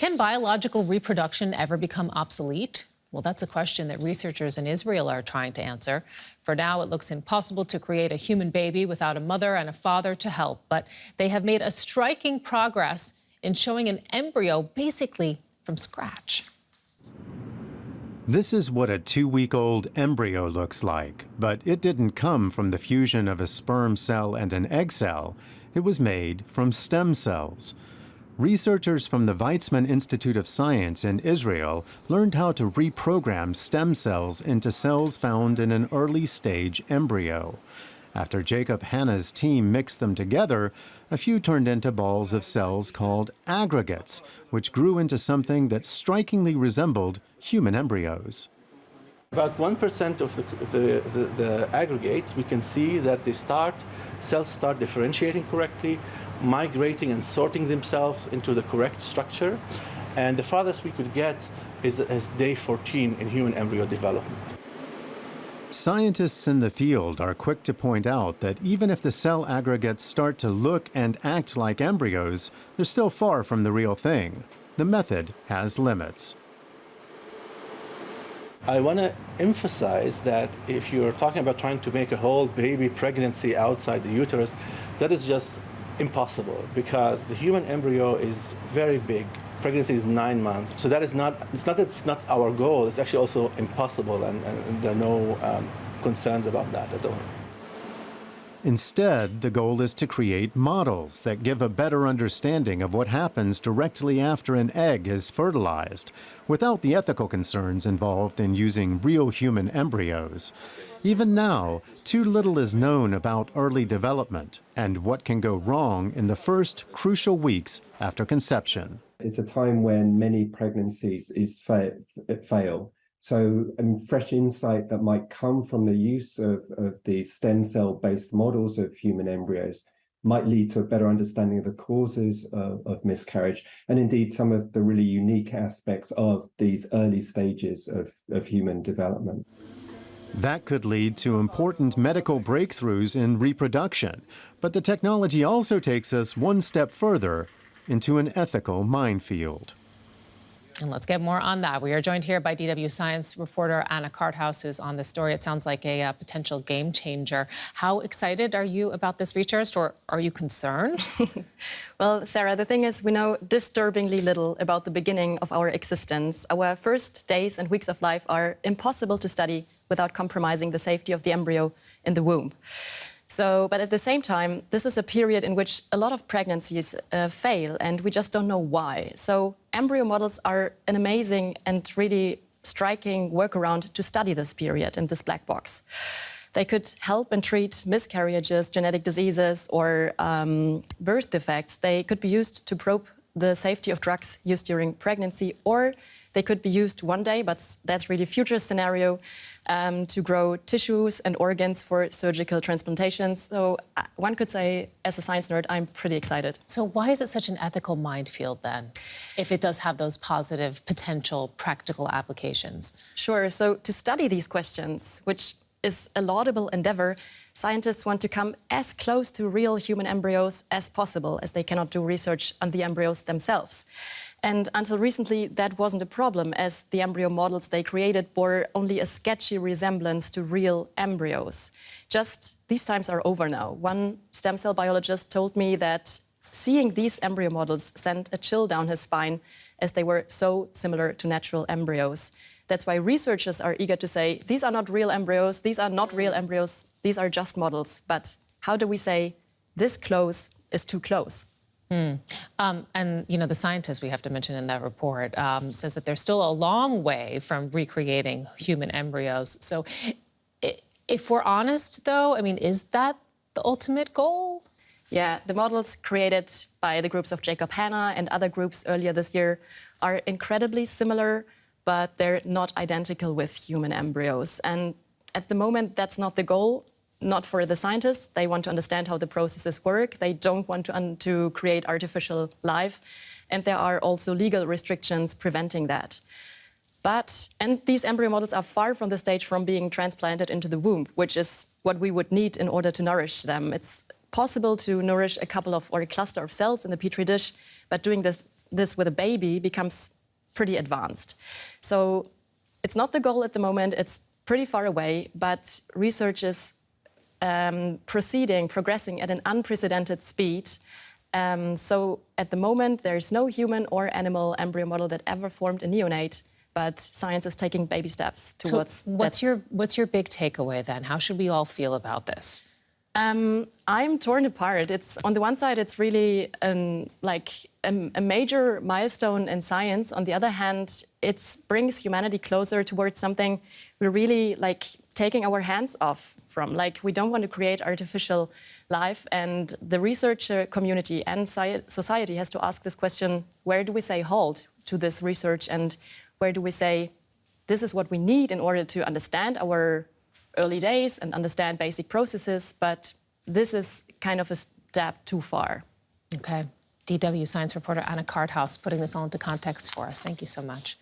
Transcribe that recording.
Can biological reproduction ever become obsolete? Well, that's a question that researchers in Israel are trying to answer. For now, it looks impossible to create a human baby without a mother and a father to help. But they have made a striking progress in showing an embryo basically from scratch. This is what a 2-week-old embryo looks like, but it didn't come from the fusion of a sperm cell and an egg cell. It was made from stem cells. Researchers from the Weizmann Institute of Science in Israel learned how to reprogram stem cells into cells found in an early-stage embryo. After Jacob Hanna's team mixed them together, a few turned into balls of cells called aggregates, which grew into something that strikingly resembled human embryos. About 1% of the aggregates, we can see that cells start differentiating correctly, migrating and sorting themselves into the correct structure. And the farthest we could get is day 14 in human embryo development. Scientists in the field are quick to point out that even if the cell aggregates start to look and act like embryos, they're still far from the real thing. The method has limits. I want to emphasize that if you're talking about trying to make a whole baby pregnancy outside the uterus, that is just impossible because the human embryo is very big. Pregnancy is 9 months. So that is it's not our goal. It's actually also impossible, and there are no concerns about that at all. Instead, the goal is to create models that give a better understanding of what happens directly after an egg is fertilized, without the ethical concerns involved in using real human embryos. Even now, too little is known about early development and what can go wrong in the first crucial weeks after conception. It's a time when many pregnancies fail. So fresh insight that might come from the use of these stem cell-based models of human embryos might lead to a better understanding of the causes of miscarriage and indeed some of the really unique aspects of these early stages of human development. That could lead to important medical breakthroughs in reproduction, but the technology also takes us one step further into an ethical minefield. And let's get more on that. We are joined here by DW Science reporter Anna Carthaus, who's on this story. It sounds like a potential game changer. How excited are you about this research, or are you concerned? Well, Sarah, the thing is, we know disturbingly little about the beginning of our existence. Our first days and weeks of life are impossible to study without compromising the safety of the embryo in the womb. But at the same time, this is a period in which a lot of pregnancies fail, and we just don't know why. So embryo models are an amazing and really striking workaround to study this period in this black box. They could help and treat miscarriages, genetic diseases, or birth defects. They could be used to probe the safety of drugs used during pregnancy, or they could be used one day, but that's really future scenario, to grow tissues and organs for surgical transplantations. So one could say, as a science nerd, I'm pretty excited. So why is it such an ethical minefield then, if it does have those positive, potential, practical applications? Sure. So to study these questions, which is a laudable endeavor, scientists want to come as close to real human embryos as possible, as they cannot do research on the embryos themselves. And until recently, that wasn't a problem, as the embryo models they created bore only a sketchy resemblance to real embryos. Just these times are over now. One stem cell biologist told me that seeing these embryo models sent a chill down his spine, as they were so similar to natural embryos. That's why researchers are eager to say, these are not real embryos, these are not real embryos, these are just models. But how do we say this close is too close? And, you know, the scientist we have to mention in that report says that there's still a long way from recreating human embryos. So if we're honest, though, I mean, is that the ultimate goal? Yeah, the models created by the groups of Jacob Hanna and other groups earlier this year are incredibly similar, but they're not identical with human embryos. And at the moment, that's not the goal. Not for the scientists. They want to understand how the processes work. They don't want to create artificial life. And there are also legal restrictions preventing that. And these embryo models are far from the stage from being transplanted into the womb, which is what we would need in order to nourish them. It's possible to nourish a couple of or a cluster of cells in the petri dish, but doing this this with a baby becomes pretty advanced. So it's not the goal at the moment, it's pretty far away, but research is progressing at an unprecedented speed. So at the moment, there's no human or animal embryo model that ever formed a neonate, but science is taking baby steps towards So what's your big takeaway then? How should we all feel about this? I'm torn apart. It's on the one side, it's really a major milestone in science. On the other hand, it brings humanity closer towards something we're really taking our hands off from. We don't want to create artificial life, and the research community and society has to ask this question: where do we say halt to this research, and where do we say this is what we need in order to understand our early days and understand basic processes, but this is kind of a step too far. Okay. DW science reporter Anna Carthaus putting this all into context for us. Thank you so much.